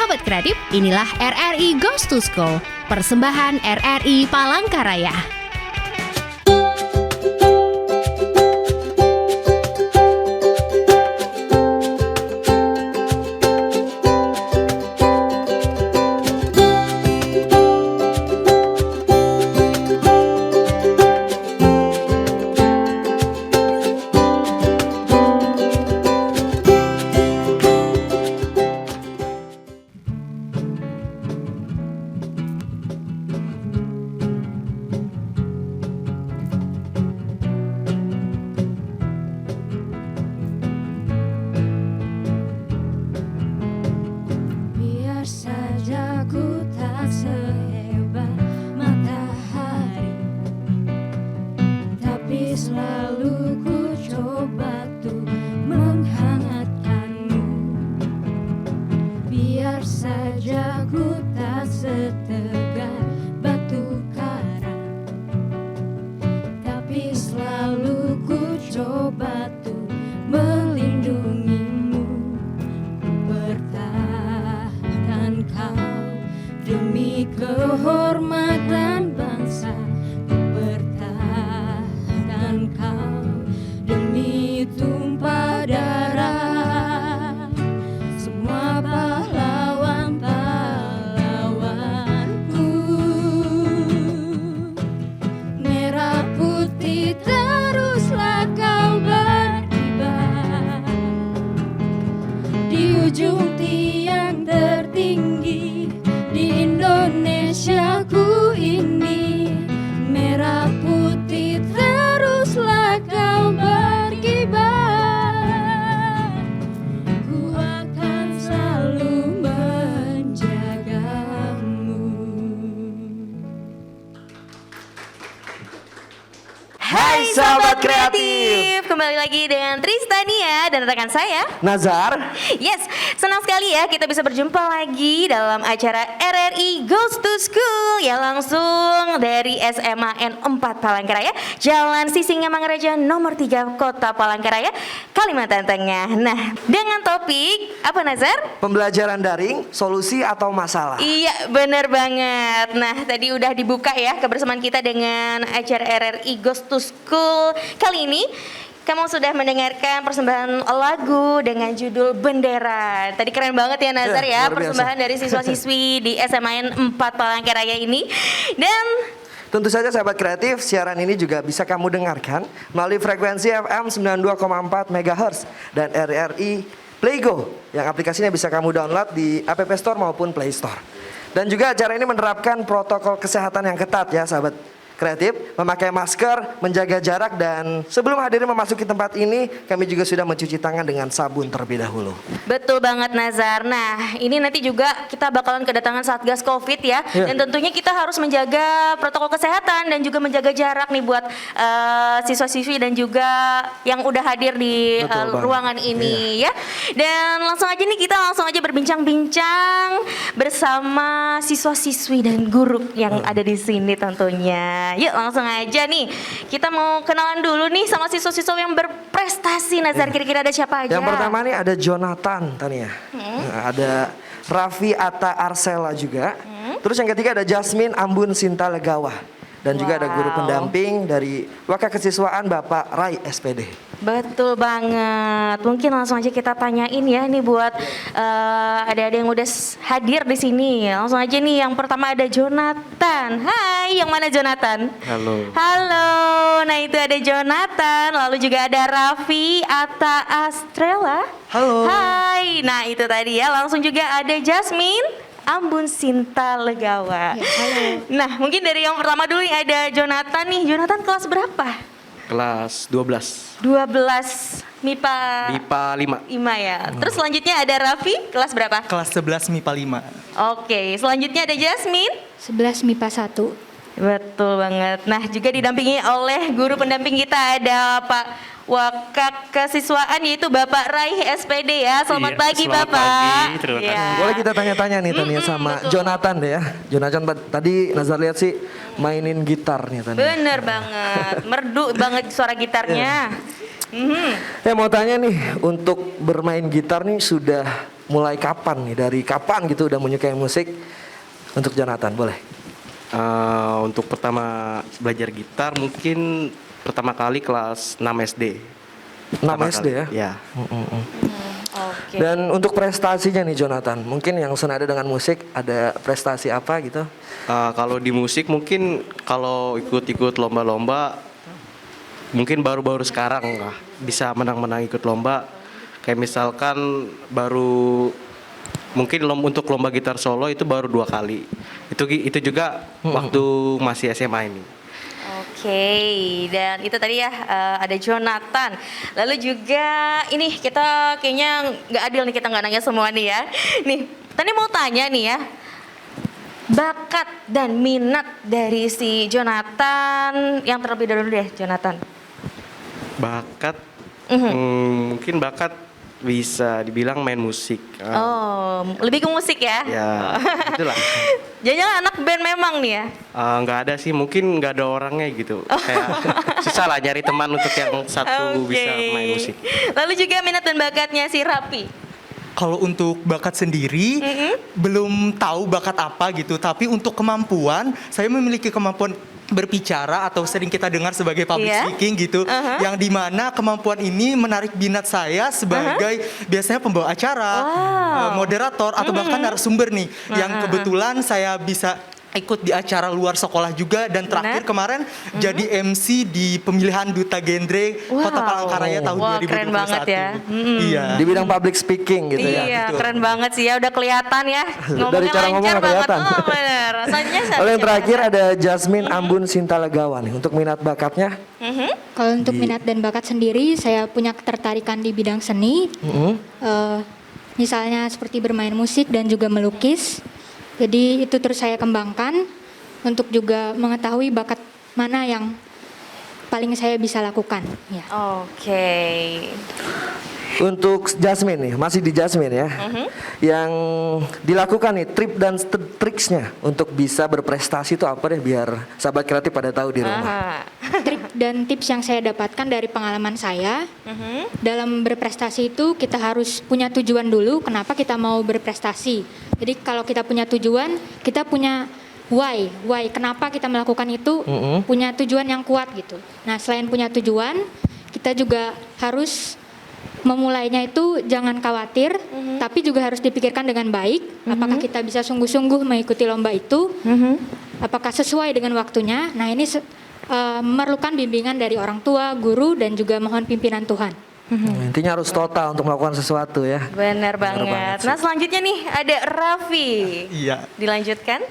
Sobat Kreatif, inilah RRI Goes to School, persembahan RRI Palangkaraya. Sobat Kreatif, kembali lagi dengan Tristania dan rekan saya Nazar. Yes, senang sekali ya kita bisa berjumpa lagi dalam acara RRI Goes to School ya, langsung dari SMA N4 Palangkaraya, Jalan Sisingamangaraja nomor 3 Kota Palangkaraya, Kalimantan Tengah. Nah, dengan topik apa Nazar? Pembelajaran daring, solusi atau masalah? Iya, benar banget. Nah, tadi udah dibuka ya kebersamaan kita dengan acara RRI Goes to School. Kali ini kamu sudah mendengarkan persembahan lagu dengan judul Bendera. Tadi keren banget ya Nazar ya, persembahan dari siswa-siswi di SMA N4 Palangkaraya ini. Dan tentu saja sahabat kreatif, siaran ini juga bisa kamu dengarkan melalui frekuensi FM 92,4 MHz dan RRI Playgo yang aplikasinya bisa kamu download di App Store maupun Play Store. Dan juga acara ini menerapkan protokol kesehatan yang ketat ya sahabat kreatif, memakai masker, menjaga jarak, dan sebelum hadirin memasuki tempat ini, kami juga sudah mencuci tangan dengan sabun terlebih dahulu. Betul banget Nazar. Nah, ini nanti juga kita bakalan kedatangan Satgas Covid ya, dan tentunya kita harus menjaga protokol kesehatan dan juga menjaga jarak nih buat siswa-siswi dan juga yang udah hadir di ruangan ini ya. Dan langsung aja nih kita berbincang-bincang bersama siswa-siswi dan guru yang ada di sini tentunya. Yuk langsung aja nih, kita mau kenalan dulu nih sama siswa-siswa yang berprestasi Nazar. Kira-kira ada siapa aja? Yang pertama nih ada Jonathan Tania, ada Raffi Atta Arsela juga. Terus yang ketiga ada Jasmine Ambun Sinta Legawa. Dan juga ada guru pendamping dari Waka Kesiswaan Bapak Rai SPD. Betul banget. Mungkin langsung aja kita tanyain ya nih buat adik-adik yang udah hadir di sini. Langsung aja nih, yang pertama ada Jonathan. Hai, yang mana Jonathan? Halo. Halo. Nah, itu ada Jonathan. Lalu juga ada Raffi Atta Astrela. Halo. Hai. Nah, itu tadi ya. Langsung juga ada Jasmine Ambun Sinta Legawa. Ya, halo. Nah, mungkin dari yang pertama dulu ada Jonathan nih. Jonathan kelas berapa? Kelas 12. 12 MIPA MIPA 5. 5 ya. Terus selanjutnya ada Raffi, kelas berapa? Kelas 11 MIPA 5. Oke, selanjutnya ada Jasmine. 11 MIPA 1. Betul banget. Nah, juga didampingi oleh guru pendamping kita, ada Pak Waka Kesiswaan, yaitu Bapak Rai SPD ya. Selamat Iya, pagi selamat Bapak. pagi, terima kasih. Ya. Boleh kita tanya-tanya nih Tania sama Jonathan deh ya. Jonathan tadi Nazar lihat sih mainin gitar nih Tania. Bener banget, merdu banget suara gitarnya. Mau tanya nih, untuk bermain gitar nih sudah mulai kapan nih? Dari kapan gitu udah menyukai musik? Untuk Jonathan, boleh. Untuk pertama belajar gitar mungkin pertama kali kelas 6 SD. 6 SD ya? Ya. Oke. Dan untuk prestasinya nih Jonathan, mungkin yang senada dengan musik ada prestasi apa gitu? Kalau di musik mungkin kalau ikut-ikut lomba-lomba mungkin baru-baru sekarang lah bisa menang-menang ikut lomba. Kayak misalkan baru mungkin untuk lomba gitar solo itu baru 2 kali. Itu juga waktu masih SMA ini. Oke, dan itu tadi ya ada Jonathan. Lalu juga ini kita kayaknya nggak adil nih, kita nggak nanya semua nih ya. Nih, tadi mau tanya nih ya, bakat dan minat dari si Jonathan yang terlebih dahulu deh, Jonathan. Bakat mungkin bakat bisa dibilang main musik. Oh, lebih ke musik ya? Ya, itulah. Jangan anak band memang nih ya? Nggak ada sih, mungkin nggak ada orangnya gitu. Kayak susah lah nyari teman untuk yang satu Oke. bisa main musik. Lalu juga minat dan bakatnya si Rapi. Kalau untuk bakat sendiri, belum tahu bakat apa gitu. Tapi untuk kemampuan, saya memiliki kemampuan berbicara atau sering kita dengar sebagai public Iya. speaking gitu. Yang dimana kemampuan ini menarik minat saya sebagai biasanya pembawa acara, moderator, atau bahkan narasumber nih. Yang kebetulan saya bisa ikut di acara luar sekolah juga, dan terakhir kemarin jadi MC di pemilihan Duta Genre Kota Palangkaraya tahun Wah, 2021. keren banget ya. Iya. Di bidang public speaking gitu ya. Iya, betul. keren banget sih ya, udah kelihatan ya. Ngomongnya cara ngomong lancar udah banget. kelihatan. Oh, bener. Rasanya Lalu yang terakhir ada Jasmine Ambun Sintalegawan nih. Untuk minat bakatnya, Kalau untuk minat dan bakat sendiri, saya punya ketertarikan di bidang seni. Misalnya seperti bermain musik dan juga melukis. Jadi itu terus saya kembangkan untuk juga mengetahui bakat mana yang paling saya bisa lakukan. Ya. Oke. untuk Jasmine nih, masih di Jasmine ya. Yang dilakukan nih trip dan triksnya untuk bisa berprestasi itu apa deh, biar sahabat kreatif pada tahu di rumah. Aha. Trik dan tips yang saya dapatkan dari pengalaman saya, dalam berprestasi itu kita harus punya tujuan dulu, kenapa kita mau berprestasi. Jadi kalau kita punya tujuan, kita punya why, kenapa kita melakukan itu, punya tujuan yang kuat gitu. Nah, selain punya tujuan, kita juga harus memulainya itu jangan khawatir, tapi juga harus dipikirkan dengan baik. Apakah kita bisa sungguh-sungguh mengikuti lomba itu? Apakah sesuai dengan waktunya? Nah, ini memerlukan bimbingan dari orang tua, guru, dan juga mohon pimpinan Tuhan. Intinya harus total untuk melakukan sesuatu ya. Benar banget. sih. Nah, selanjutnya nih ada Raffi. Iya. Dilanjutkan.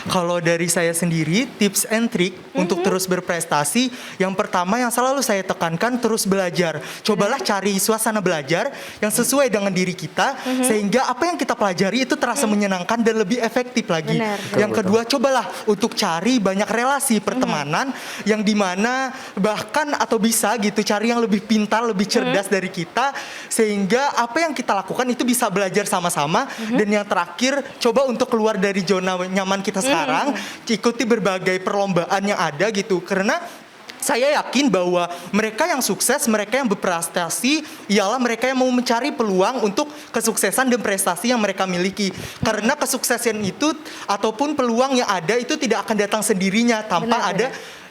Kalau dari saya sendiri, tips and trick untuk terus berprestasi, yang pertama yang selalu saya tekankan, terus belajar. Cobalah cari suasana belajar yang sesuai dengan diri kita, sehingga apa yang kita pelajari itu terasa menyenangkan dan lebih efektif lagi. Benar. Yang kedua, cobalah untuk cari banyak relasi pertemanan yang dimana bahkan atau bisa gitu cari yang lebih pintar, lebih cerdas dari kita, sehingga apa yang kita lakukan itu bisa belajar sama-sama. Dan yang terakhir, coba untuk keluar dari zona nyaman kita sekarang, ikuti berbagai perlombaan yang ada gitu, karena saya yakin bahwa mereka yang sukses, mereka yang berprestasi ialah mereka yang mau mencari peluang untuk kesuksesan dan prestasi yang mereka miliki. Karena kesuksesan itu ataupun peluang yang ada itu tidak akan datang sendirinya tanpa Benar, ada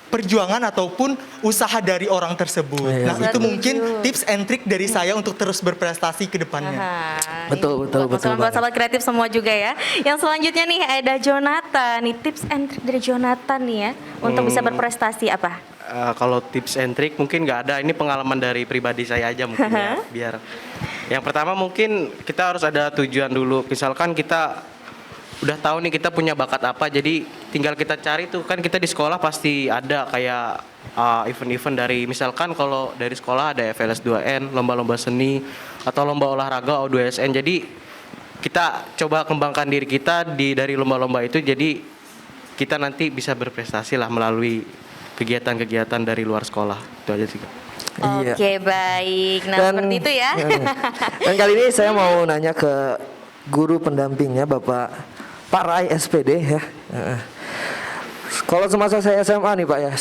perjuangan ataupun usaha dari orang tersebut. Iya, Nah, betul. itu mungkin Setuju. tips and trick dari saya untuk terus berprestasi ke depannya. Betul, betul, betul Buat banget. sahabat kreatif semua juga ya. Yang selanjutnya nih ada Jonathan. Nih tips and trick dari Jonathan nih ya untuk bisa berprestasi apa? Kalau tips and trick mungkin nggak ada, ini pengalaman dari pribadi saya aja mungkin ya. Biar yang pertama mungkin kita harus ada tujuan dulu. Misalkan kita udah tahu nih kita punya bakat apa, jadi tinggal kita cari tuh, kan kita di sekolah pasti ada kayak event-event dari, misalkan kalau dari sekolah ada FLS 2N, lomba-lomba seni atau lomba olahraga O2SN. Jadi kita coba kembangkan diri kita dari lomba-lomba itu, jadi kita nanti bisa berprestasi lah melalui kegiatan-kegiatan dari luar sekolah. Itu aja sih. Iya. Oke, baik. Nah, seperti itu ya. Dan kali ini saya mau nanya ke guru pendampingnya, Bapak Pak Rai SPD ya. Kalau semasa saya SMA nih Pak ya,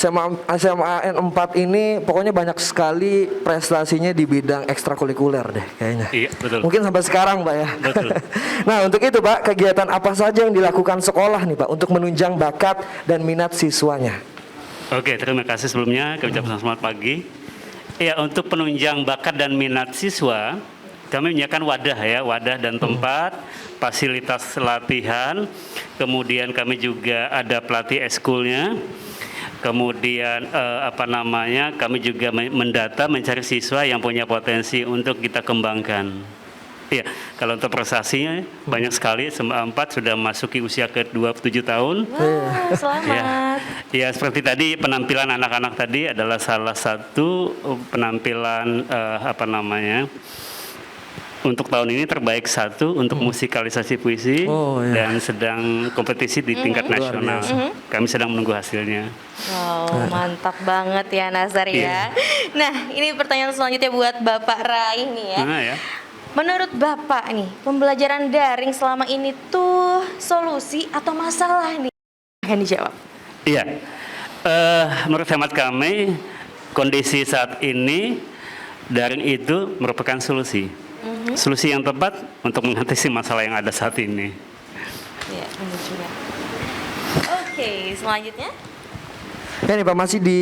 SMA N4 ini pokoknya banyak sekali prestasinya di bidang ekstrakurikuler deh kayaknya. Iya, betul. Mungkin sampai sekarang Pak ya. Betul. Nah untuk itu Pak, kegiatan apa saja yang dilakukan sekolah nih Pak untuk menunjang bakat dan minat siswanya? Oke, terima kasih sebelumnya. Kami ucapkan selamat pagi. Ya, untuk penunjang bakat dan minat siswa, kami menyediakan wadah dan tempat, fasilitas latihan, kemudian kami juga ada pelatih eskulnya, kemudian kami juga mendata mencari siswa yang punya potensi untuk kita kembangkan. Ya, kalau untuk prestasinya banyak sekali, SMA 4 sudah masuki usia ke 27 tahun. Wah, selamat. Ya, seperti tadi penampilan anak-anak tadi adalah salah satu penampilan untuk tahun ini terbaik 1 untuk musikalisasi puisi dan sedang kompetisi di tingkat nasional. Kami sedang menunggu hasilnya. Wow, mantap banget ya Nazar ya. Nah, ini pertanyaan selanjutnya buat Bapak Rai nih ya. Nah, ya. Menurut Bapak nih, pembelajaran daring selama ini tuh solusi atau masalah nih? Akan dijawab. Iya, menurut hemat kami kondisi saat ini daring itu merupakan solusi. Solusi yang tepat untuk mengatasi masalah yang ada saat ini. Iya, benar juga. Oke, selanjutnya. Ya nih Pak, masih di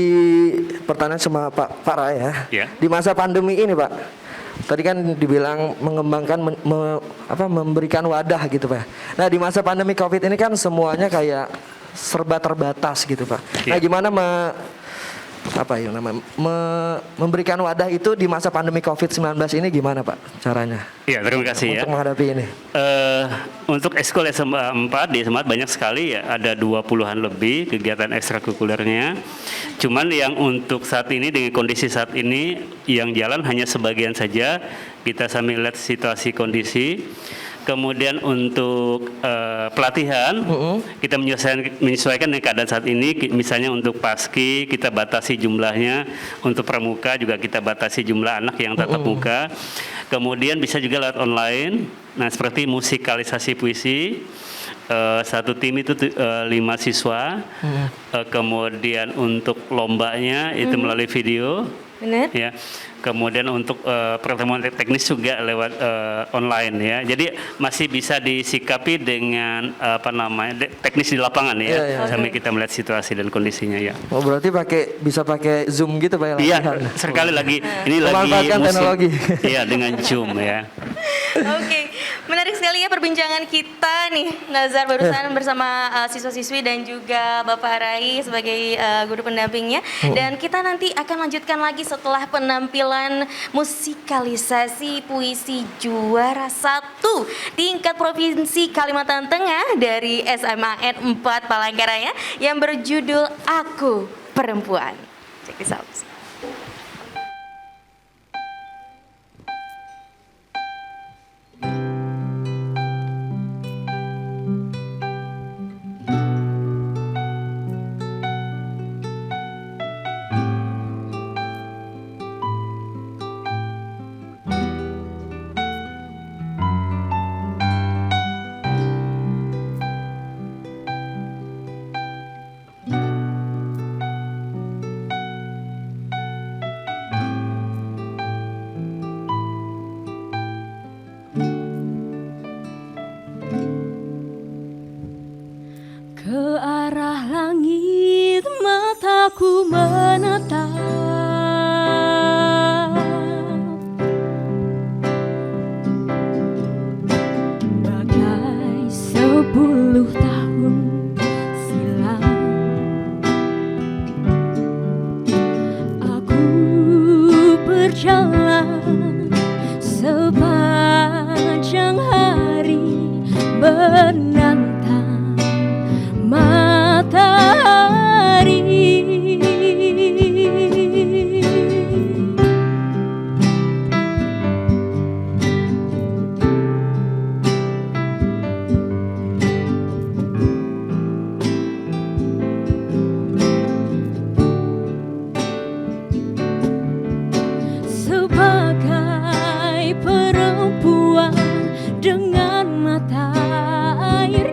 pertanyaan sama Pak Rai ya. Ya. Di masa pandemi ini Pak, tadi kan dibilang mengembangkan memberikan wadah gitu Pak. Nah di masa pandemi COVID ini kan semuanya kayak serba terbatas gitu Pak. Nah gimana memberikan wadah itu di masa pandemi COVID-19 ini gimana Pak caranya? Iya, terima kasih untuk menghadapi ini. Untuk ekskul SMA 4 di SMA banyak sekali ya, ada 20-an lebih kegiatan ekstrakurikulernya. Cuman yang untuk saat ini dengan kondisi saat ini yang jalan hanya sebagian saja. Kita sambil lihat situasi kondisi. Kemudian untuk pelatihan kita menyesuaikan dengan keadaan saat ini. Misalnya untuk paski kita batasi jumlahnya, untuk pramuka juga kita batasi jumlah anak yang tatap muka. Kemudian bisa juga lewat online. Nah seperti musikalisasi puisi, satu tim itu 5 siswa. Kemudian untuk lombanya itu melalui video. Benar. Ya. Kemudian untuk pertemuan teknis juga lewat online ya. Jadi masih bisa disikapi dengan teknis di lapangan ya. Sambil kita melihat situasi dan kondisinya ya. Oh berarti bisa pakai Zoom gitu Pak ya? Iya, sekali lagi ini lagi memanfaatkan teknologi. Iya, dengan Zoom ya. Oke, menarik sekali ya perbincangan kita nih Nazar barusan bersama siswa-siswi dan juga Bapak Rai sebagai guru pendampingnya. Dan kita nanti akan lanjutkan lagi setelah penampilan musikalisasi puisi juara 1 tingkat provinsi Kalimantan Tengah dari SMA N4 Palangkaraya yang berjudul Aku Perempuan. Check this out. Ke arah langit mataku menatap, bagai 10 tahun silam. Aku berjalan sepanjang hari menantang matahari. Sebagai perempuan dengan mata air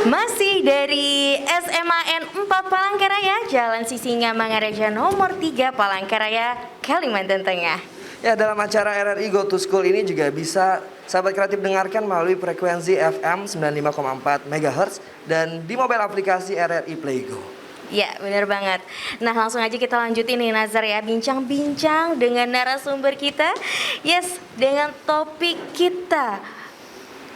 Masih dari SMAN 4 Palangkaraya, Jalan Sisinga Mangaraja nomor 3 Palangkaraya, Kalimantan Tengah. Ya, dalam acara RRI Go to School ini juga bisa sahabat kreatif dengarkan melalui frekuensi FM 95,4 MHz dan di mobile aplikasi RRI Playgo. Ya, benar banget. Nah, langsung aja kita lanjutin nih Nazar ya, bincang-bincang dengan narasumber kita. Yes, dengan topik kita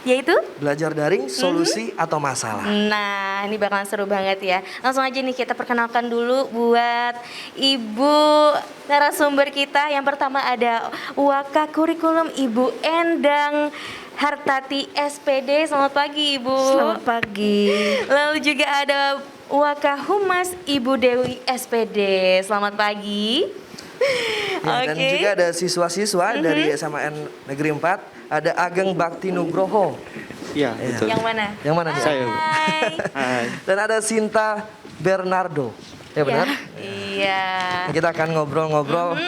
yaitu Belajar daring, solusi atau masalah. Nah, ini bakalan seru banget ya. Langsung aja nih kita perkenalkan dulu buat Ibu narasumber kita. Yang pertama ada Waka Kurikulum Ibu Endang Hartati SPD. Selamat pagi Ibu. Selamat pagi. Lalu juga ada Waka Humas Ibu Dewi SPD. Selamat pagi. Ya, dan juga ada siswa-siswa dari SMAN Negeri 4. Ada Ageng Bakti Nugroho. Iya, betul. Yang mana? Yang mana nih? Saya. Hai. Dan ada Sinta Bernardo. Ya benar? Iya. Kita akan ngobrol-ngobrol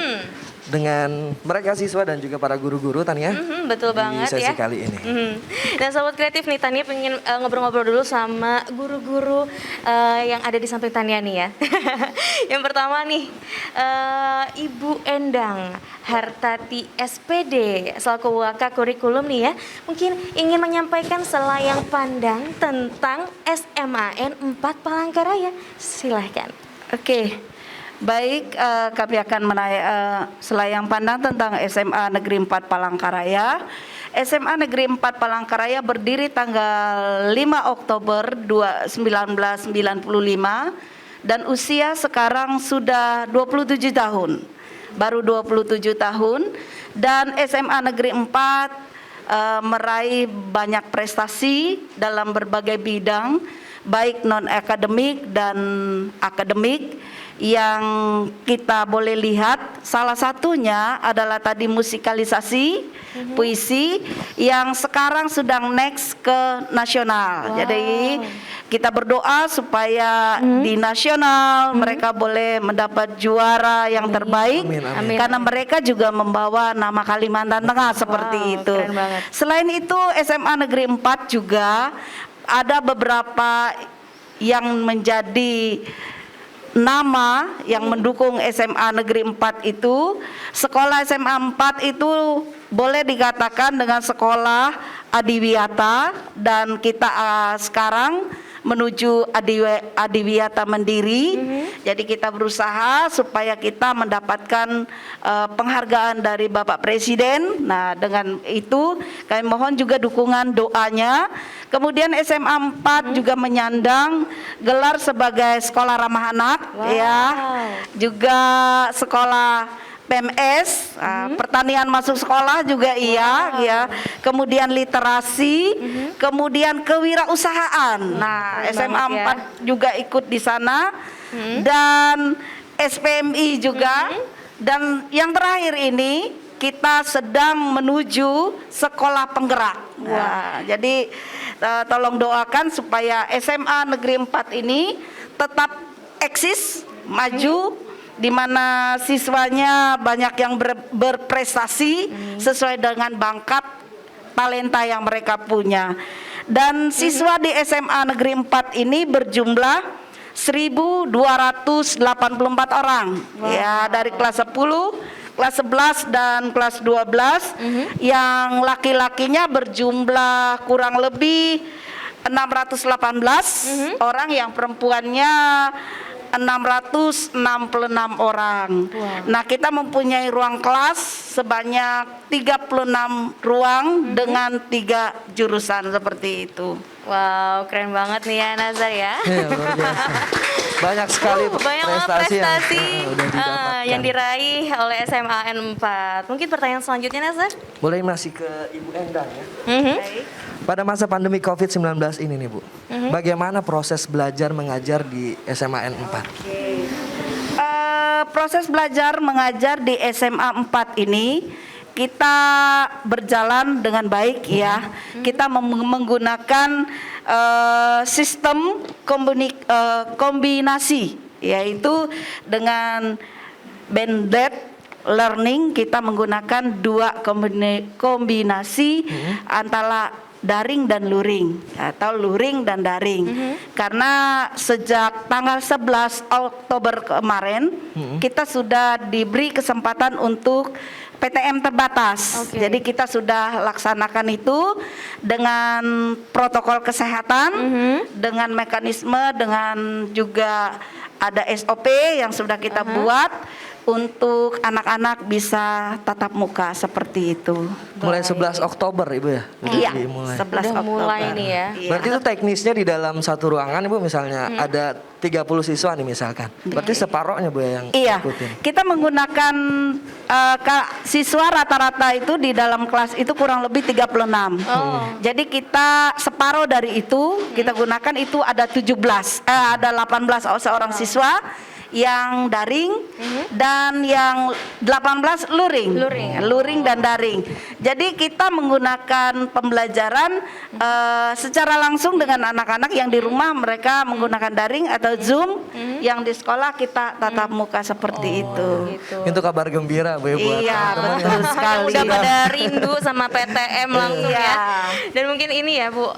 dengan mereka siswa dan juga para guru-guru Tania. Betul banget di sesi ya. kali ini. Dan sobat kreatif nih, Tania pengen ngobrol-ngobrol dulu sama guru-guru yang ada di samping Tania nih ya. Yang pertama nih, Ibu Endang Hartati SPD selaku Waka Kurikulum nih ya, mungkin ingin menyampaikan selayang pandang tentang SMAN 4 Palangkaraya. Silahkan. Oke, baik, kami akan selayang pandang tentang SMA Negeri 4 Palangkaraya. SMA Negeri 4 Palangkaraya berdiri tanggal 5 Oktober 1995 dan usia sekarang sudah 27 tahun. Baru 27 tahun dan SMA Negeri 4 meraih banyak prestasi dalam berbagai bidang baik non-akademik dan akademik yang kita boleh lihat. Salah satunya adalah tadi musikalisasi puisi yang sekarang sedang next ke nasional. Jadi kita berdoa supaya di nasional mereka boleh mendapat juara yang terbaik. Amin. Karena mereka juga membawa nama Kalimantan Tengah seperti itu. Keren banget. Selain itu SMA Negeri 4 juga ada beberapa yang menjadi nama yang mendukung SMA Negeri 4 itu. Sekolah SMA 4 itu boleh dikatakan dengan sekolah adiwiyata dan kita sekarang menuju adiwiyata mandiri. Jadi kita berusaha supaya kita mendapatkan penghargaan dari Bapak Presiden. Nah, dengan itu kami mohon juga dukungan doanya. Kemudian SMA 4 juga menyandang gelar sebagai sekolah ramah anak, ya. Juga sekolah PMS, pertanian masuk sekolah juga iya, ya. Kemudian literasi, kemudian kewirausahaan. Nah, SMA 4 juga ikut di sana dan SPMI juga. Dan yang terakhir ini kita sedang menuju sekolah penggerak. Nah, jadi tolong doakan supaya SMA Negeri 4 ini tetap eksis, maju, di mana siswanya banyak yang berprestasi sesuai dengan bakat talenta yang mereka punya. Dan siswa di SMA Negeri 4 ini berjumlah 1.284 orang, ya, dari kelas 10, kelas 11 dan kelas 12. Yang laki-lakinya berjumlah kurang lebih 618 orang, yang perempuannya 666 orang. Nah, kita mempunyai ruang kelas sebanyak 36 ruang dengan 3 jurusan seperti itu. Wow, keren banget nih ya Nazar ya. Ya, luar biasa. Banyak sekali Banyak banget prestasi prestasi udah didapatkan. yang diraih oleh SMAN 4. Mungkin pertanyaan selanjutnya Nazar? Boleh masih ke Ibu Endang ya. Pada masa pandemi COVID-19 ini nih Bu, bagaimana proses belajar mengajar di SMAN 4? Proses belajar mengajar di SMA 4 ini kita berjalan dengan baik, ya. Kita menggunakan sistem kombinasi, yaitu dengan blended learning. Kita menggunakan 2 kombinasi antara daring dan luring atau luring dan daring. Karena sejak tanggal 11 Oktober kemarin kita sudah diberi kesempatan untuk PTM terbatas. Oke. Jadi kita sudah laksanakan itu dengan protokol kesehatan, dengan mekanisme, dengan juga ada SOP yang sudah kita buat untuk anak-anak bisa tatap muka seperti itu. Mulai 11 Oktober Ibu ya? Iya, Dimulai. 11 Udah Oktober. mulai nih ya. Iya. Berarti itu teknisnya di dalam satu ruangan Ibu misalnya ada 30 siswa nih misalkan. Berarti separohnya Bu yang Iya, ikutin. kita menggunakan siswa rata-rata itu di dalam kelas itu kurang lebih 36. Jadi kita separuh dari itu kita gunakan itu ada 18 seorang siswa yang daring dan yang 18 luring dan daring. Jadi kita menggunakan pembelajaran secara langsung dengan anak-anak yang di rumah mereka menggunakan daring atau Zoom, yang di sekolah kita tatap muka seperti itu. Itu kabar gembira Bu ya buat Iya, teman-teman betul yang- sekali. Udah pada rindu sama PTM langsung Iya. ya. Dan mungkin ini ya Bu,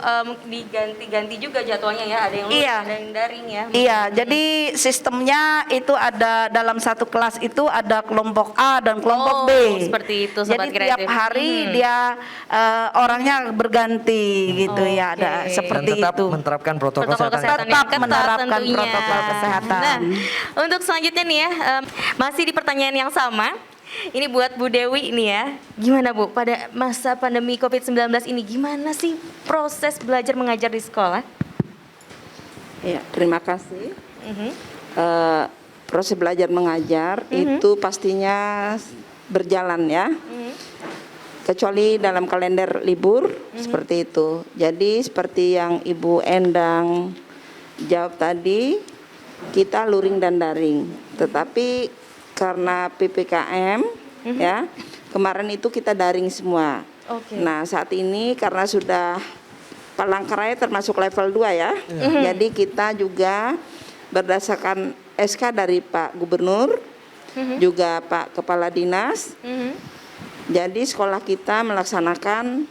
diganti-ganti juga jadwalnya ya. Ada yang luring, Iya. ada yang daring ya. Iya, jadi sistemnya itu ada dalam satu kelas itu ada kelompok A dan kelompok B. Seperti itu Sobat Jadi tiap Kreatif. hari dia orangnya berganti gitu ya, ada Oke. dan seperti tetap itu. menerapkan protokol Protokol kesehatan. kesehatan yang Tetap ketat menerapkan tentunya. protokol kesehatan. Nah, untuk selanjutnya nih ya, masih di pertanyaan yang sama. Ini buat Bu Dewi ini ya. Gimana Bu, pada masa pandemi COVID-19 ini gimana sih proses belajar mengajar di sekolah? Ya, terima kasih. Proses belajar mengajar itu pastinya berjalan ya. Kecuali dalam kalender libur seperti itu. Jadi seperti yang Ibu Endang jawab tadi, kita luring dan daring. Tetapi karena PPKM ya, kemarin itu kita daring semua. Oke. Nah, saat ini karena sudah Palangkaraya termasuk level 2 ya. Jadi kita juga berdasarkan SK dari Pak Gubernur, juga Pak Kepala Dinas. Jadi sekolah kita melaksanakan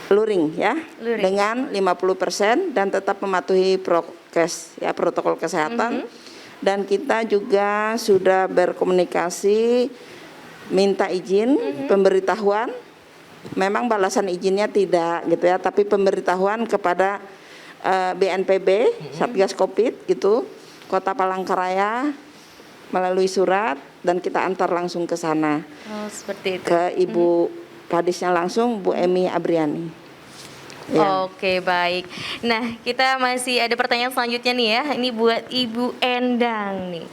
luring ya, Luring. dengan 50% dan tetap mematuhi prokes ya, protokol kesehatan. Dan kita juga sudah berkomunikasi minta izin pemberitahuan. Memang balasan izinnya tidak gitu ya, tapi pemberitahuan kepada BNPB Satgas Covid gitu, Kota Palangkaraya melalui surat dan kita antar langsung ke sana Oh, seperti itu. ke Ibu Kadisnya langsung, Bu Emi Abriani. Ya. Oke, baik. Nah, kita masih ada pertanyaan selanjutnya nih ya. Ini buat Ibu Endang nih.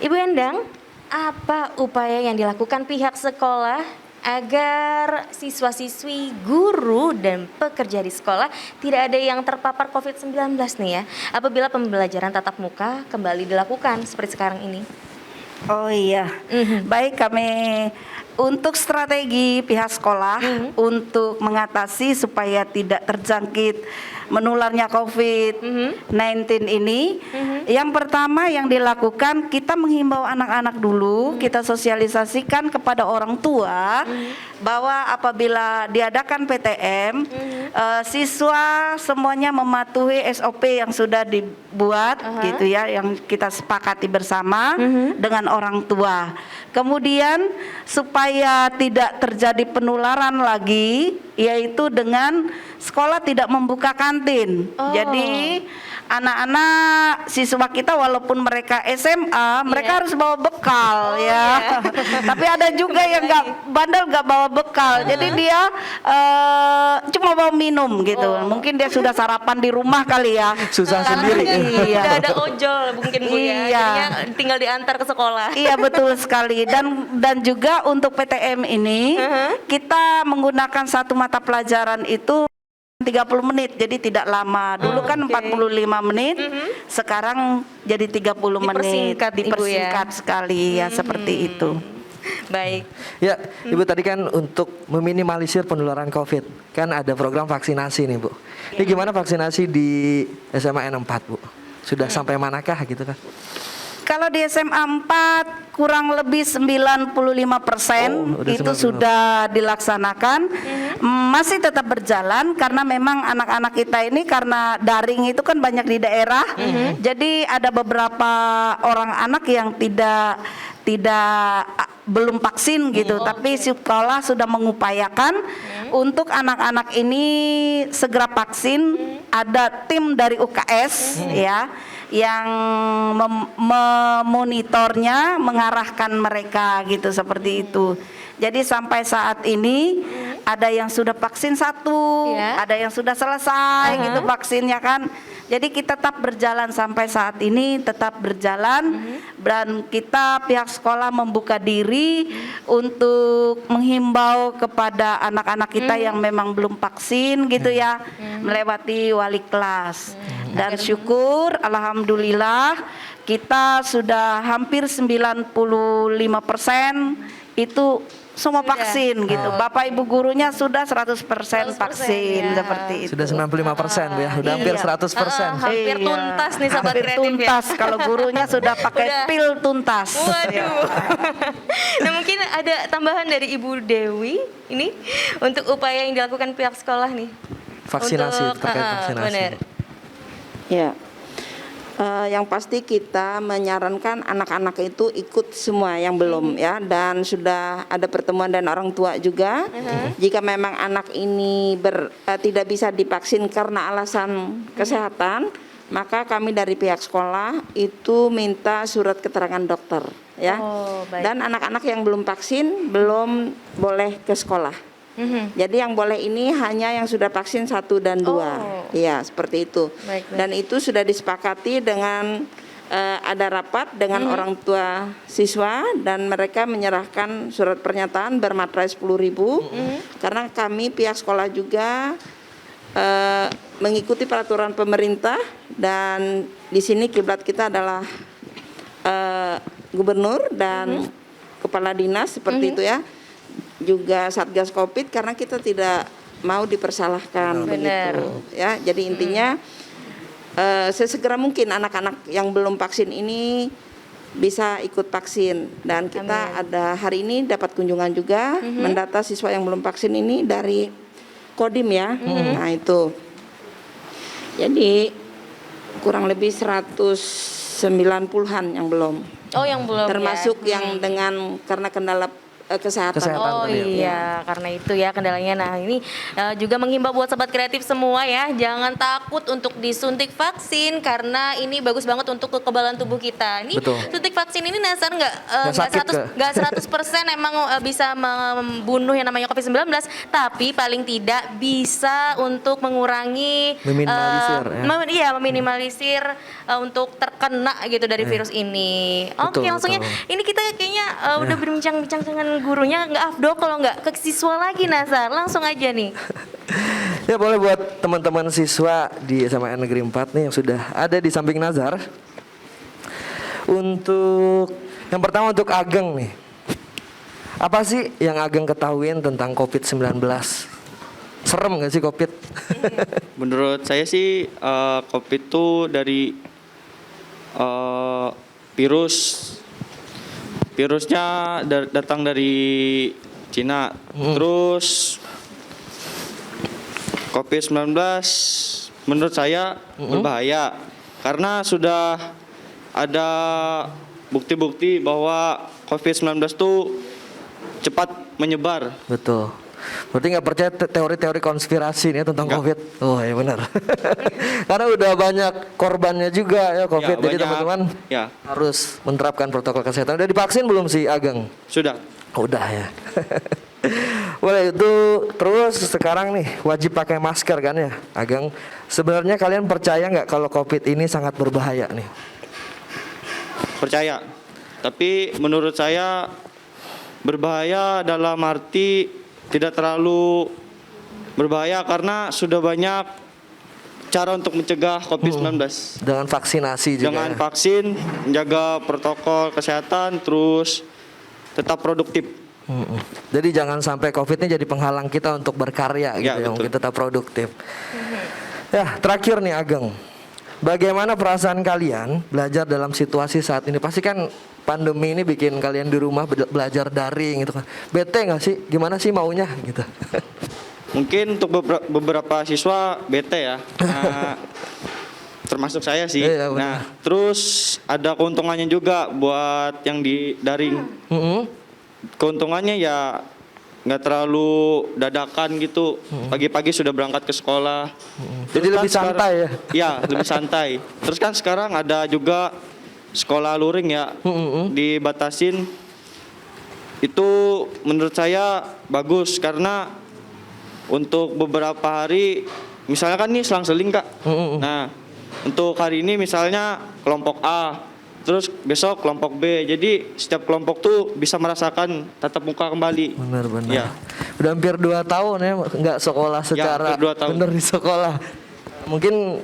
Ibu Endang, apa upaya yang dilakukan pihak sekolah agar siswa-siswi, guru, dan pekerja di sekolah tidak ada yang terpapar COVID-19 nih ya, apabila pembelajaran tatap muka kembali dilakukan seperti sekarang ini? Oh iya, baik, kami untuk strategi pihak sekolah untuk mengatasi supaya tidak terjangkit menularnya COVID-19 ini, yang pertama yang dilakukan kita menghimbau anak-anak dulu, kita sosialisasikan kepada orang tua bahwa apabila diadakan PTM, siswa semuanya mematuhi SOP yang sudah dibuat gitu ya, yang kita sepakati bersama dengan orang tua. Kemudian supaya tidak terjadi penularan lagi, yaitu dengan sekolah tidak membuka kantin. Jadi anak-anak siswa kita walaupun mereka SMA, mereka harus bawa bekal ya. Tapi ada juga yang nggak bandel, nggak bawa bekal. Jadi dia cuma bawa minum gitu. Mungkin dia sudah sarapan di rumah kali ya. Susah sendiri. Iya. Udah ada ojol mungkin Bu ya. Iya. Jadinya tinggal diantar ke sekolah. Iya, betul sekali. Dan juga untuk PTM ini kita menggunakan satu mata pelajaran itu 30 menit, jadi tidak lama. Dulu kan 45 menit, sekarang jadi 30 menit. Dipersingkat, Ibu, ya. Dipersingkat sekali ya, seperti itu. Baik. Ya, Ibu tadi kan untuk meminimalisir penularan COVID, kan ada program vaksinasi nih Bu. Ini gimana vaksinasi di SMA N4 Bu? Sudah sampai manakah gitu kan? Kalau di SMA 4 kurang lebih 95% udah itu 95%. sudah dilaksanakan. Masih tetap berjalan karena memang anak-anak kita ini karena daring itu kan banyak di daerah. Jadi ada beberapa orang anak yang belum vaksin gitu, tapi sekolah sudah mengupayakan untuk anak-anak ini segera vaksin. Ada tim dari UKS ya yang memonitornya, mengarahkan mereka gitu, seperti itu. Jadi sampai saat ini ada yang sudah vaksin 1, ada yang sudah selesai gitu vaksinnya kan. Jadi kita tetap berjalan sampai saat ini, tetap berjalan, dan kita pihak sekolah membuka diri untuk menghimbau kepada anak-anak kita yang memang belum vaksin gitu ya, melewati wali kelas. Dan syukur, alhamdulillah kita sudah hampir 95% itu semua vaksin gitu. Bapak Ibu gurunya sudah 100% vaksin seperti itu. Sudah 95% Bu ya, udah hampir 100%. Hampir tuntas nih Sobat Hampir Kreatif tuntas ya. kalau gurunya sudah pakai pil tuntas. Waduh. Nah mungkin ada tambahan dari Ibu Dewi ini untuk upaya yang dilakukan pihak sekolah nih. Vaksinasi, Untuk, terkait vaksinasi. benar. Ya, yang pasti kita menyarankan anak-anak itu ikut semua yang belum ya, dan sudah ada pertemuan dan orang tua juga. Jika memang anak ini tidak bisa divaksin karena alasan kesehatan, maka kami dari pihak sekolah itu minta surat keterangan dokter ya. Dan anak-anak yang belum vaksin belum boleh ke sekolah. Jadi yang boleh ini hanya yang sudah vaksin 1 dan 2. Iya, seperti itu. Baik. Dan itu sudah disepakati dengan ada rapat dengan orang tua siswa, dan mereka menyerahkan surat pernyataan bermaterai 10.000 karena kami pihak sekolah juga mengikuti peraturan pemerintah, dan di sini kiblat kita adalah gubernur dan kepala dinas seperti itu ya. Juga Satgas Covid, karena kita tidak mau dipersalahkan begitu ya. Jadi intinya sesegera mungkin anak-anak yang belum vaksin ini bisa ikut vaksin, dan kita ada hari ini dapat kunjungan juga mendata siswa yang belum vaksin ini dari Kodim ya. Nah itu jadi kurang lebih 190-an yang belum. Oh yang belum termasuk ya. yang dengan karena kendala kesehatan. Oh iya, karena itu ya kendalanya. Nah ini juga menghimbau buat Sobat Kreatif semua ya, jangan takut untuk disuntik vaksin karena ini bagus banget untuk kekebalan tubuh kita. Ini suntik vaksin ini Nazar nggak 100% emang bisa membunuh yang namanya COVID-19, tapi paling tidak bisa untuk mengurangi meminimalisir untuk terkena gitu dari virus ini. Oke, langsungnya ini kita kayaknya udah berbincang-bincang dengan gurunya, nggak afdol kalau nggak ke siswa lagi Nazar, langsung aja nih. Ya boleh buat teman-teman siswa di SMA Negeri 4 nih yang sudah ada di samping Nazar. Untuk yang pertama untuk Ageng nih, apa sih yang Ageng ketahuin tentang COVID-19? Serem nggak sih COVID? Menurut saya sih COVID itu dari virusnya datang dari Cina. Terus COVID-19 menurut saya berbahaya karena sudah ada bukti-bukti bahwa COVID-19 itu cepat menyebar. Betul. Berarti nggak percaya teori-teori konspirasi nih tentang COVID? Oh ya benar. Karena udah banyak korbannya juga ya COVID. Jadi teman-teman harus menerapkan protokol kesehatan. Udah divaksin belum sih Ageng? Sudah. Udah ya. Boleh itu. Terus sekarang nih wajib pakai masker kan ya Ageng. Sebenarnya kalian percaya nggak kalau COVID ini sangat berbahaya nih? Percaya. Tapi menurut saya berbahaya dalam arti tidak terlalu berbahaya karena sudah banyak cara untuk mencegah COVID-19. Dengan vaksinasi juga. Dengan vaksin, menjaga protokol kesehatan, terus tetap produktif. Jadi jangan sampai COVID ini jadi penghalang kita untuk berkarya gitu ya, mungkin tetap produktif. Ya, terakhir nih Ageng. bagaimana perasaan kalian belajar dalam situasi saat ini? Pasti kan pandemi ini bikin kalian di rumah belajar daring gitu kan. Bete nggak sih? Gimana sih maunya gitu? Mungkin untuk beberapa siswa bete ya. Nah, termasuk saya sih. Iya, benar. Nah, terus ada keuntungannya juga buat yang di daring. Keuntungannya ya nggak terlalu dadakan gitu. Pagi-pagi sudah berangkat ke sekolah. Jadi lebih santai ya? Iya, lebih santai. Terus kan sekarang ada juga sekolah luring ya, dibatasin. Itu menurut saya bagus karena untuk beberapa hari, misalnya kan ini selang-seling Kak. Nah, untuk hari ini misalnya kelompok A, terus besok kelompok B. Jadi setiap kelompok tuh bisa merasakan tatap muka kembali. Benar-benar. Ya. Udah hampir 2 tahun ya nggak sekolah secara hampir 2 tahun. bener di sekolah. Mungkin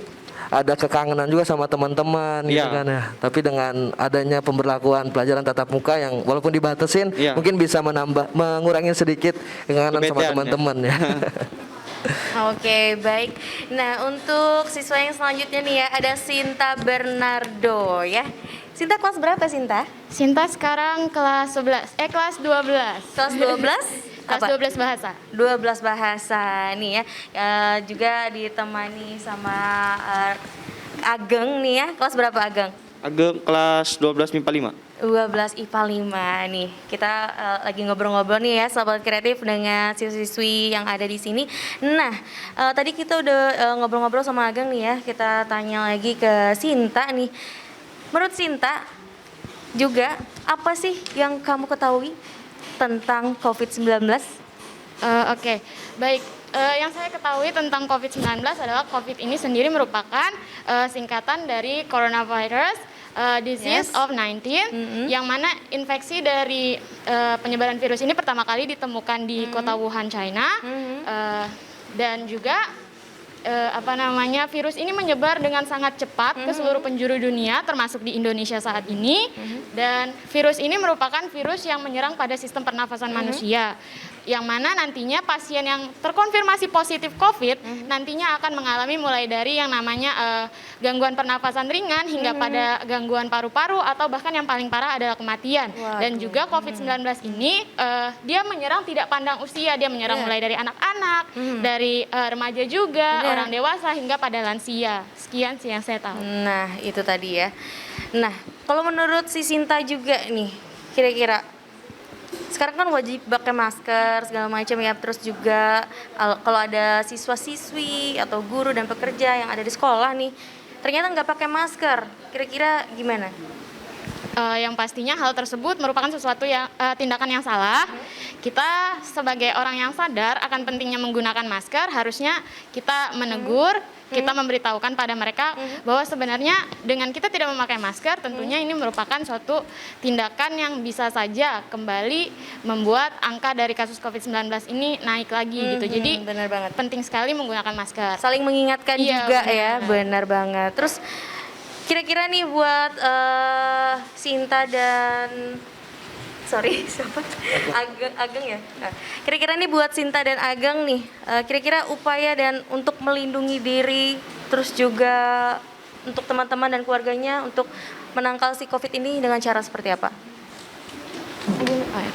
ada kekangenan juga sama teman-teman gitu Iya. kan ya. Tapi dengan adanya pemberlakuan pelajaran tatap muka yang walaupun dibatasin, Iya. mungkin bisa mengurangi sedikit kekangenan sama Kebetean, teman-teman ya. Oke, baik. Nah, untuk siswa yang selanjutnya nih ya, ada Sinta Bernardo ya. Sinta kelas berapa, Sinta? Sinta sekarang kelas 12, kelas 12. Kelas 12? Kelas 12 bahasa. 12 bahasa nih ya. Juga ditemani sama Ageng nih ya. Kelas berapa, Ageng? Ageng kelas 12 MIPA 5. 12 IPA 5 nih. Kita lagi ngobrol-ngobrol nih ya Sobat Kreatif dengan siswi-siswi yang ada di sini. Nah, tadi kita udah ngobrol-ngobrol sama Ageng nih ya. Kita tanya lagi ke Sinta nih. Menurut Sinta juga apa sih yang kamu ketahui tentang COVID-19? Oke, baik. Yang saya ketahui tentang COVID-19 adalah COVID ini sendiri merupakan singkatan dari coronavirus disease of 19, yang mana infeksi dari penyebaran virus ini pertama kali ditemukan di kota Wuhan, China, dan juga virus ini menyebar dengan sangat cepat ke seluruh penjuru dunia, termasuk di Indonesia saat ini. Dan virus ini merupakan virus yang menyerang pada sistem pernafasan manusia, yang mana nantinya pasien yang terkonfirmasi positif COVID nantinya akan mengalami mulai dari yang namanya gangguan pernafasan ringan hingga pada gangguan paru-paru atau bahkan yang paling parah adalah kematian. Dan juga COVID-19 ini dia menyerang tidak pandang usia, dia menyerang mulai dari anak-anak, dari remaja juga, orang dewasa hingga pada lansia. Sekian sih yang saya tahu. Nah, itu tadi ya. Nah, kalau menurut si Sinta juga nih, kira-kira sekarang kan wajib pakai masker segala macam ya, terus juga kalau ada siswa-siswi atau guru dan pekerja yang ada di sekolah nih ternyata nggak pakai masker, kira-kira gimana? Yang pastinya hal tersebut merupakan sesuatu yang tindakan yang salah. Kita sebagai orang yang sadar akan pentingnya menggunakan masker, harusnya kita menegur, kita memberitahukan pada mereka bahwa sebenarnya dengan kita tidak memakai masker, tentunya ini merupakan suatu tindakan yang bisa saja kembali membuat angka dari kasus COVID-19 ini naik lagi gitu. Jadi benar banget. Penting sekali menggunakan masker. Saling mengingatkan juga benar. Ya, benar banget. Terus kira-kira nih buat Sinta dan siapa? Ageng ya. Nah, kira-kira nih buat Sinta dan Ageng nih, kira-kira upaya dan untuk melindungi diri, terus juga untuk teman-teman dan keluarganya untuk menangkal si COVID ini dengan cara seperti apa?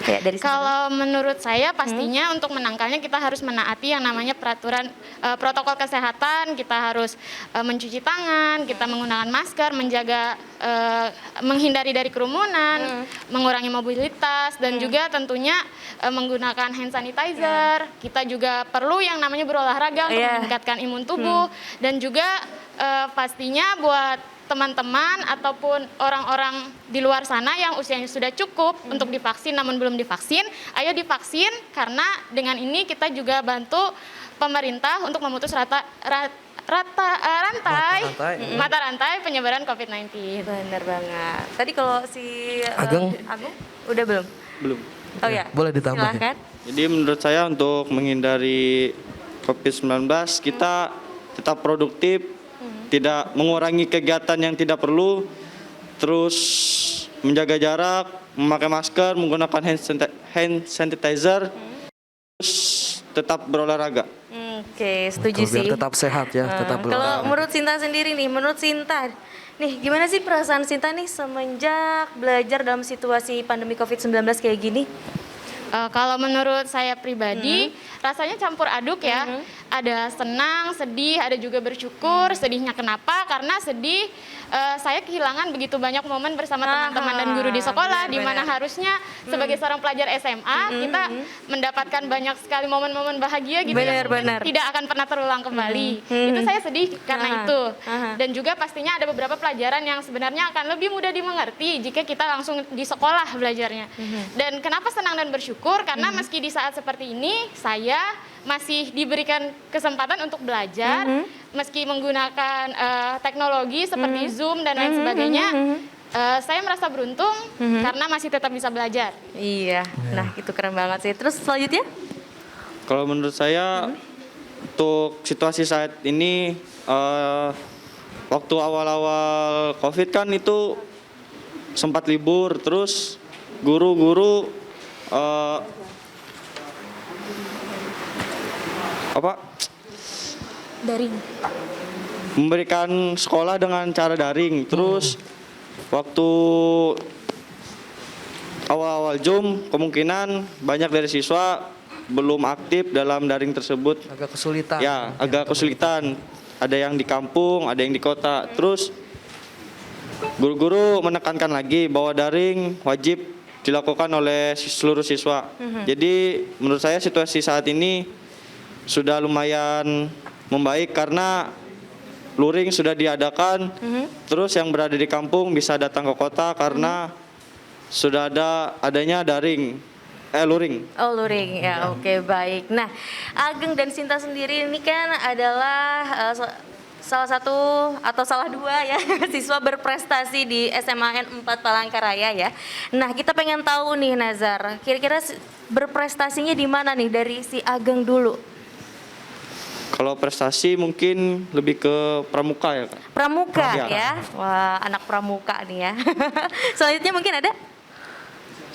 Ya, dari kalau menurut saya pastinya untuk menangkalnya kita harus menaati yang namanya peraturan protokol kesehatan. Kita harus mencuci tangan, kita menggunakan masker, menjaga menghindari dari kerumunan, mengurangi mobilitas, dan juga tentunya menggunakan hand sanitizer. Kita juga perlu yang namanya berolahraga untuk meningkatkan imun tubuh, dan juga pastinya buat teman-teman ataupun orang-orang di luar sana yang usianya sudah cukup untuk divaksin namun belum divaksin, ayo divaksin, karena dengan ini kita juga bantu pemerintah untuk memutus mata rantai penyebaran COVID-19. Benar banget. Tadi kalau si Ageng udah belum? Belum. Oh ya. Boleh ditambah. Silakan. Jadi menurut saya untuk menghindari COVID-19 kita tetap produktif, tidak mengurangi kegiatan yang tidak perlu, terus menjaga jarak, memakai masker, menggunakan hand sanitizer, terus tetap berolahraga. Oke, setuju sih. Biar tetap sehat ya, tetap Kalau berolahraga. menurut Sinta sendiri nih, gimana sih perasaan Sinta nih semenjak belajar dalam situasi pandemi COVID-19 kayak gini? Kalau menurut saya pribadi, rasanya campur aduk ya. Ada senang, sedih, ada juga bersyukur. Sedihnya kenapa? Karena sedih, saya kehilangan begitu banyak momen bersama teman-teman dan guru di sekolah, di mana harusnya sebagai seorang pelajar SMA kita mendapatkan banyak sekali momen-momen bahagia gitu yang mungkin tidak akan pernah terulang kembali. Itu saya sedih karena itu. Dan juga pastinya ada beberapa pelajaran yang sebenarnya akan lebih mudah dimengerti jika kita langsung di sekolah belajarnya. Dan kenapa senang dan bersyukur? Karena meski di saat seperti ini saya masih diberikan kesempatan untuk belajar, meski menggunakan teknologi seperti Zoom dan lain sebagainya. Saya merasa beruntung karena masih tetap bisa belajar. Iya, nah itu keren banget sih. Terus selanjutnya? Kalau menurut saya untuk situasi saat ini waktu awal-awal COVID kan itu sempat libur, terus guru-guru Daring. memberikan sekolah dengan cara daring. Terus waktu awal-awal Zoom kemungkinan banyak dari siswa belum aktif dalam daring tersebut. Agak kesulitan. Ya, agak kesulitan. Ada yang di kampung, ada yang di kota. Terus guru-guru menekankan lagi bahwa daring wajib dilakukan oleh seluruh siswa. Jadi menurut saya situasi saat ini sudah lumayan membaik karena luring sudah diadakan. Terus yang berada di kampung bisa datang ke kota karena sudah adanya daring. Luring. Oh, luring ya, oke baik. Nah, Ageng dan Sinta sendiri ini kan adalah salah satu atau salah dua ya siswa berprestasi di SMAN 4 Palangkaraya ya. Nah, kita pengen tahu nih Nazar, kira-kira berprestasinya di mana nih dari si Ageng dulu? Kalau prestasi mungkin lebih ke pramuka ya Kak. Pramuka Ya. ya. Wah, anak pramuka nih ya. Selanjutnya mungkin ada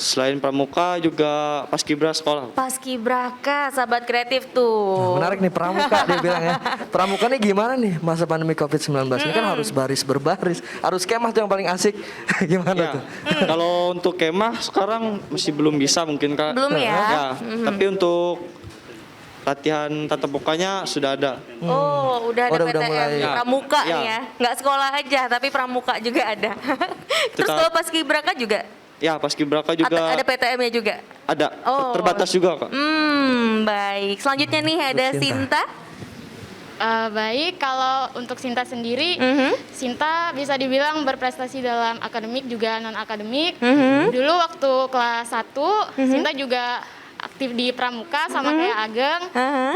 Selain pramuka juga paskibra sekolah. Paskibraka, sahabat kreatif tuh. Menarik nih pramuka dia bilang ya. Pramuka nih gimana nih masa pandemi COVID-19? Ini kan harus baris berbaris, harus kemah tuh yang paling asik. Gimana Ya. tuh? Kalau untuk kemah sekarang masih belum bisa mungkin Kak. Belum ya? Tapi untuk latihan tatap mukanya sudah ada. Oh, udah ada Udah PTM mulai. pramuka Ya. nih ya. Nggak sekolah aja, tapi pramuka juga ada. Terus Kita- kalau paskibraka juga Ya, paskibraka juga ada PTM-nya juga. ada. Oh. Terbatas juga Kak. Baik. Selanjutnya nih ada Sinta. Baik, kalau untuk Sinta sendiri, Sinta bisa dibilang berprestasi dalam akademik juga non-akademik. Dulu waktu kelas 1, Sinta juga aktif di pramuka sama kayak Ageng.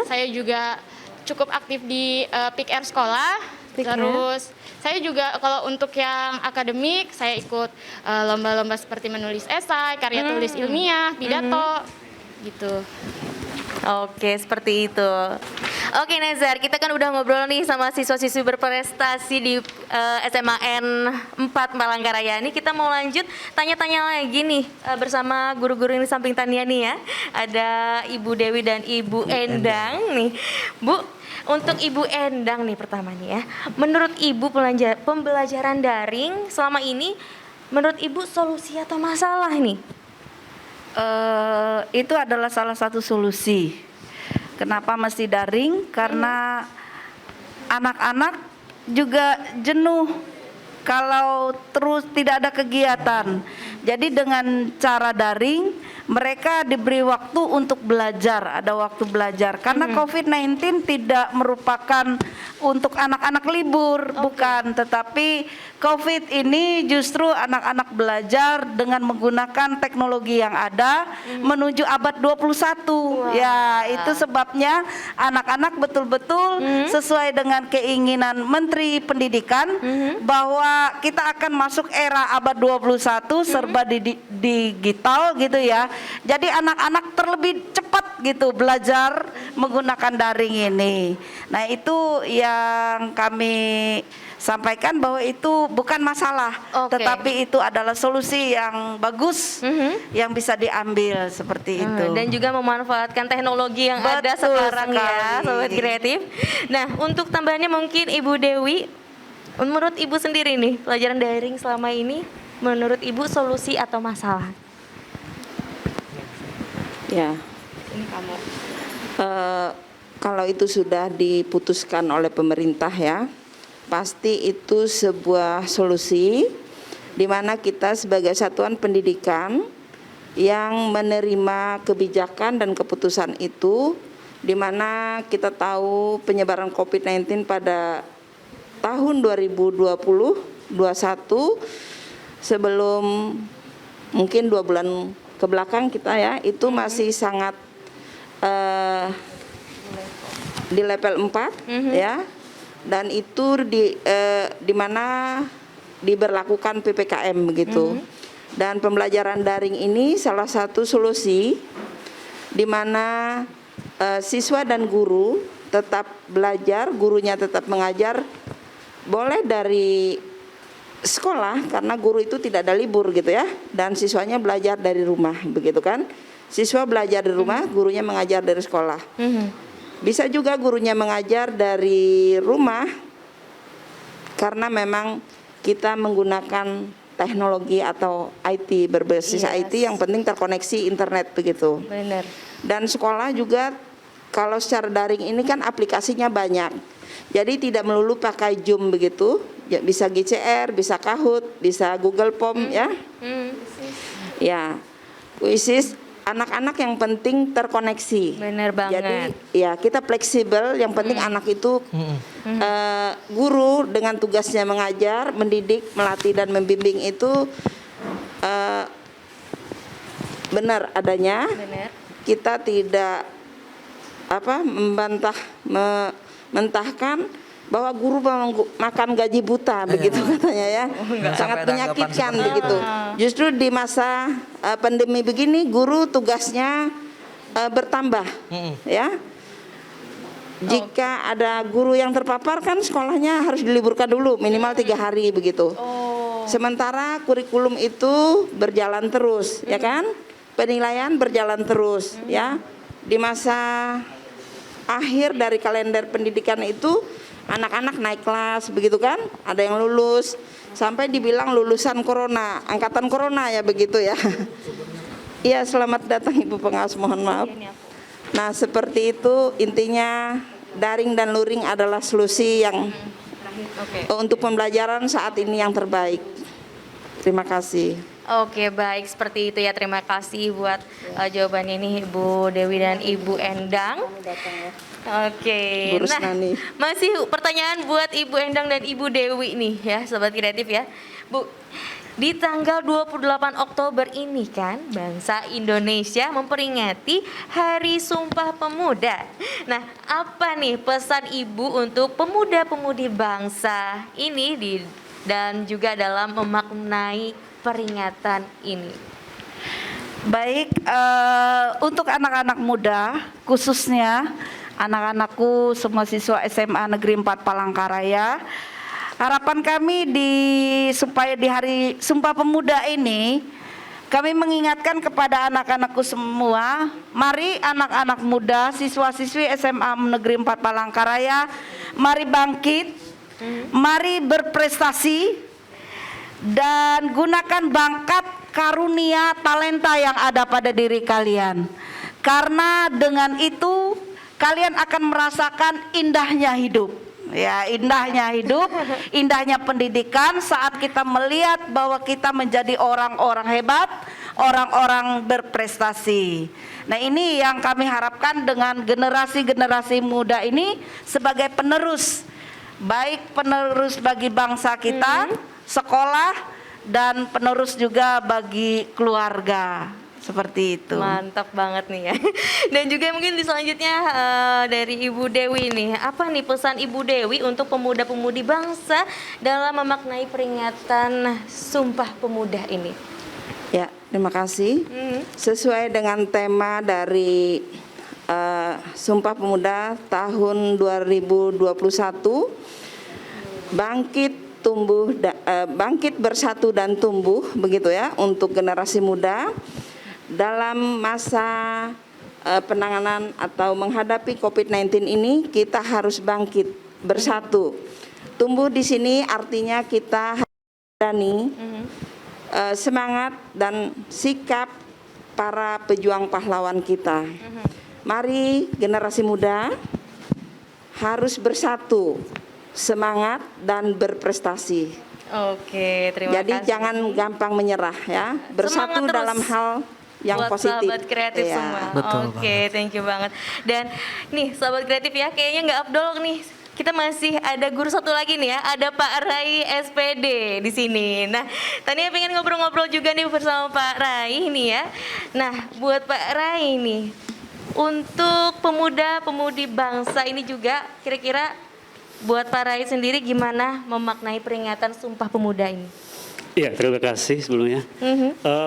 Saya juga cukup aktif di PIK-R sekolah. Terus saya juga kalau untuk yang akademik, saya ikut lomba-lomba seperti menulis esai, karya tulis ilmiah, pidato, gitu. Oke, seperti itu. Oke Nazar, kita kan udah ngobrol nih sama siswa-siswi berprestasi di SMAN 4 Palangkaraya. Ini kita mau lanjut tanya-tanya lagi nih bersama guru-guru ini samping Tania nih ya. Ada Ibu Dewi dan Ibu Endang nih. Bu, untuk Ibu Endang nih pertama nih ya. Menurut Ibu pembelajaran daring selama ini menurut Ibu solusi atau masalah nih? Itu adalah salah satu solusi. Kenapa mesti daring? Karena anak-anak juga jenuh kalau terus tidak ada kegiatan. Jadi dengan cara daring mereka diberi waktu untuk belajar, ada waktu belajar. Karena COVID-19 tidak merupakan untuk anak-anak libur, bukan. Tetapi COVID ini justru anak-anak belajar dengan menggunakan teknologi yang ada menuju abad 21. Ya, itu sebabnya anak-anak betul-betul sesuai dengan keinginan Menteri Pendidikan bahwa kita akan masuk era abad 21 serba digital gitu ya. Jadi anak-anak terlebih cepat gitu belajar menggunakan daring ini. Nah, itu yang kami sampaikan bahwa itu bukan masalah, tetapi itu adalah solusi yang bagus yang bisa diambil seperti itu. Dan juga memanfaatkan teknologi yang ada Betul sekarang ya, sekali. Sobat Kreatif. Nah, untuk tambahannya mungkin Ibu Dewi, menurut Ibu sendiri nih, pelajaran daring selama ini, menurut Ibu solusi atau masalah? Ya. Kalau itu sudah diputuskan oleh pemerintah ya, pasti itu sebuah solusi di mana kita sebagai satuan pendidikan yang menerima kebijakan dan keputusan itu, di mana kita tahu penyebaran COVID-19 pada tahun 2020-21 sebelum mungkin 2 bulan ke belakang kita ya, itu masih sangat di level 4 ya, dan itu di mana diberlakukan PPKM begitu. Dan pembelajaran daring ini salah satu solusi di mana siswa dan guru tetap belajar, gurunya tetap mengajar, boleh dari sekolah karena guru itu tidak ada libur gitu ya, dan siswanya belajar dari rumah begitu kan. Siswa belajar di rumah, gurunya mengajar dari sekolah. Bisa juga gurunya mengajar dari rumah karena memang kita menggunakan teknologi atau IT, berbasis IT, yang penting terkoneksi internet begitu. Benar. Dan sekolah juga kalau secara daring ini kan aplikasinya banyak. Jadi tidak melulu pakai Zoom begitu, ya, bisa GCR, bisa Kahoot, bisa Google Form ya. Ya, Quizzes, anak-anak yang penting terkoneksi. Benar banget. Jadi ya kita fleksibel, yang penting anak itu guru dengan tugasnya mengajar, mendidik, melatih dan membimbing itu benar adanya. Benar. Kita tidak mentahkan bahwa guru makan gaji buta begitu katanya ya, sangat menyakitkan begitu. Justru di masa pandemi begini guru tugasnya bertambah ya. Jika ada guru yang terpapar kan sekolahnya harus diliburkan dulu minimal 3 hari begitu. Sementara kurikulum itu berjalan terus ya kan, penilaian berjalan terus ya. Di masa akhir dari kalender pendidikan itu anak-anak naik kelas begitu kan, ada yang lulus sampai dibilang lulusan corona, angkatan corona ya begitu ya. Iya, selamat datang Ibu Pengawas, mohon maaf. Nah seperti itu intinya, daring dan luring adalah solusi yang untuk pembelajaran saat ini yang terbaik. Terima kasih. Oke, baik, seperti itu ya. Terima kasih buat jawabannya ini Ibu Dewi dan Ibu Endang. Oke, nah masih pertanyaan buat Ibu Endang dan Ibu Dewi nih ya, Sobat Kreatif ya. Bu, di tanggal 28 Oktober ini kan bangsa Indonesia memperingati Hari Sumpah Pemuda. Nah, apa nih pesan Ibu untuk pemuda-pemudi bangsa ini dan juga dalam memaknai peringatan ini? Baik, untuk anak-anak muda khususnya anak-anakku semua siswa SMA Negeri 4 Palangkaraya, harapan kami supaya di Hari Sumpah Pemuda ini kami mengingatkan kepada anak-anakku semua, mari anak-anak muda siswa-siswi SMA Negeri 4 Palangkaraya, mari bangkit, mari berprestasi dan gunakan bakat, karunia, talenta yang ada pada diri kalian. Karena dengan itu kalian akan merasakan indahnya hidup. Ya, indahnya hidup, indahnya pendidikan saat kita melihat bahwa kita menjadi orang-orang hebat, orang-orang berprestasi. Nah, ini yang kami harapkan dengan generasi-generasi muda ini sebagai penerus, baik penerus bagi bangsa kita, sekolah, dan penerus juga bagi keluarga. Seperti itu. Mantap banget nih ya. Dan juga mungkin di selanjutnya dari Ibu Dewi nih, apa nih pesan Ibu Dewi untuk pemuda-pemudi bangsa dalam memaknai peringatan Sumpah Pemuda ini? Ya, terima kasih. Sesuai dengan tema dari Sumpah Pemuda tahun 2021, bangkit bersatu dan tumbuh, begitu ya, untuk generasi muda dalam masa penanganan atau menghadapi COVID-19 ini. Kita harus bangkit bersatu. Tumbuh di sini artinya kita harus berani semangat dan sikap para pejuang pahlawan kita. Mari generasi muda harus bersatu, semangat dan berprestasi. Oke, terima kasih. Jadi jangan gampang menyerah ya, bersatu Semangat terus dalam hal yang buat positif. sahabat kreatif Iya. semua. Betul Oke, thank you banget. Dan nih sahabat kreatif ya, kayaknya nggak afdol nih. Kita masih ada guru satu lagi nih ya, ada Pak Rai SPD di sini. Nah, tadinya pengen ngobrol-ngobrol juga nih bersama Pak Rai nih ya. Nah, buat Pak Rai nih, untuk pemuda-pemudi bangsa ini juga kira-kira buat Pak Rai sendiri gimana memaknai peringatan Sumpah Pemuda ini? Ya, terima kasih sebelumnya.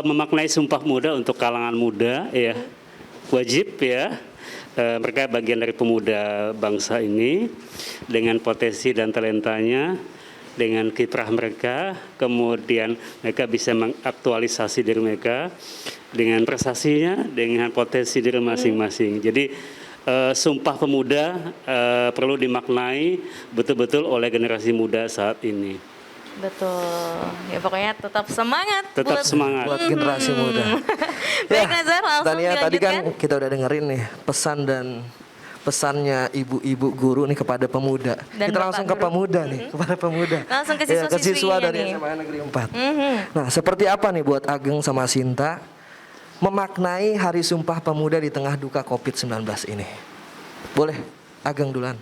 Memaknai Sumpah Muda untuk kalangan muda, ya wajib ya. Mereka bagian dari pemuda bangsa ini dengan potensi dan talentanya, dengan kiprah mereka, kemudian mereka bisa mengaktualisasi diri mereka dengan prestasinya, dengan potensi diri masing-masing. Jadi Sumpah Pemuda perlu dimaknai betul-betul oleh generasi muda saat ini. Betul. Ya pokoknya tetap semangat. Tetap semangat. Buat generasi muda. Baik Nazar, langsung Tania, tadi kan dilanjutkan. kita udah dengerin nih pesannya ibu-ibu guru nih kepada pemuda. Dan Kita Bapak langsung ke guru. pemuda nih, kepada pemuda. Langsung ke Ya, ke siswa-siswinya siswa dari nih. SMA Negeri 4. Nah, seperti apa nih buat Ageng sama Sinta memaknai Hari Sumpah Pemuda di tengah duka COVID-19 ini? Boleh, Ageng duluan.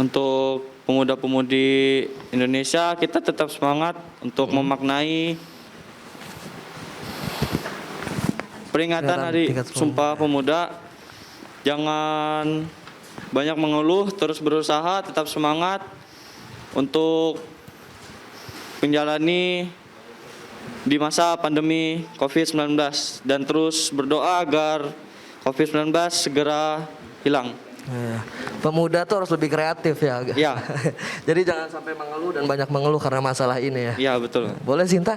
Untuk pemuda-pemudi Indonesia, kita tetap semangat untuk memaknai peringatan Hari tingkat Sumpah Pemuda. Jangan banyak mengeluh, terus berusaha, tetap semangat untuk menjalani di masa pandemi COVID-19 dan terus berdoa agar COVID-19 segera hilang. Ya, pemuda tuh harus lebih kreatif ya. Ya. Jadi jangan sampai mengeluh dan banyak mengeluh karena masalah ini ya. Iya, betul. Boleh Sinta?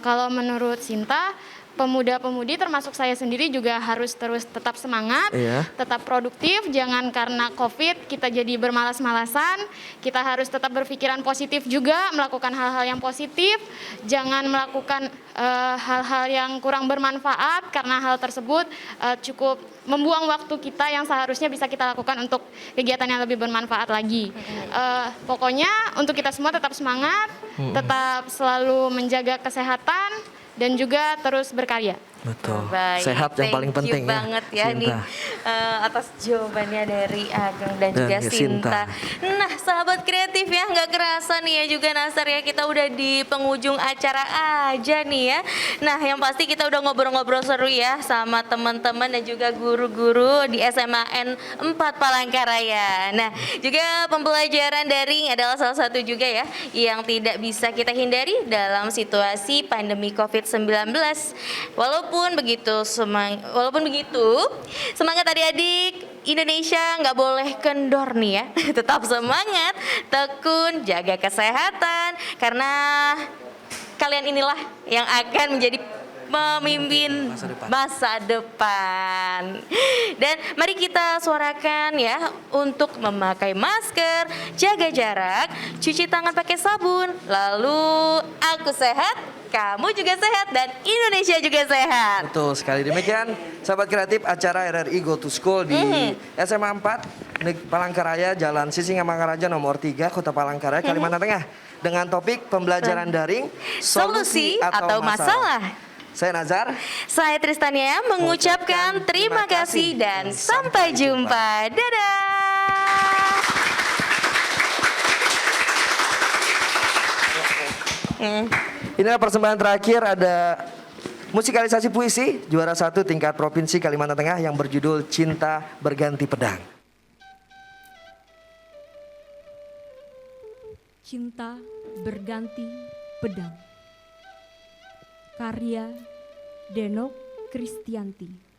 Kalau menurut Sinta, pemuda-pemudi termasuk saya sendiri juga harus terus tetap semangat, Iya. tetap produktif, jangan karena COVID kita jadi bermalas-malasan, kita harus tetap berpikiran positif juga, melakukan hal-hal yang positif, jangan melakukan hal-hal yang kurang bermanfaat karena hal tersebut cukup membuang waktu kita yang seharusnya bisa kita lakukan untuk kegiatan yang lebih bermanfaat lagi. Pokoknya untuk kita semua tetap semangat, tetap selalu menjaga kesehatan, dan juga terus berkarya. Betul. Baik, Sehat yang paling penting thank you banget ya Sinta. nih atas jawabannya dari Ageng dan juga ya, Sinta. Nah, sahabat kreatif ya, nggak kerasa nih ya juga Nasar ya, kita udah di penghujung acara aja nih ya. Nah, yang pasti kita udah ngobrol-ngobrol seru ya sama teman-teman dan juga guru-guru di SMAN 4 Palangkaraya. Nah, juga pembelajaran daring adalah salah satu juga ya yang tidak bisa kita hindari dalam situasi pandemi COVID-19. Walaupun begitu, semangat adik-adik Indonesia nggak boleh kendor nih ya. Tetap semangat, tekun, jaga kesehatan karena kalian inilah yang akan menjadi pemimpin masa depan. Dan mari kita suarakan ya untuk memakai masker, jaga jarak, cuci tangan pakai sabun, lalu aku sehat, kamu juga sehat dan Indonesia juga sehat. Betul sekali. Demikian sahabat kreatif acara RRI Go to School di SMA 4 Palangkaraya, Jalan Sisingamangaraja nomor 3, Kota Palangkaraya, Kalimantan Tengah, dengan topik pembelajaran daring, solusi atau masalah. Saya Nazar. Saya Tristania mengucapkan terima kasih dan sampai jumpa. Dadah. Inilah persembahan terakhir, ada musikalisasi puisi juara 1 tingkat provinsi Kalimantan Tengah yang berjudul Cinta Berganti Pedang. Cinta Berganti Pedang. Karya Denok Kristianti.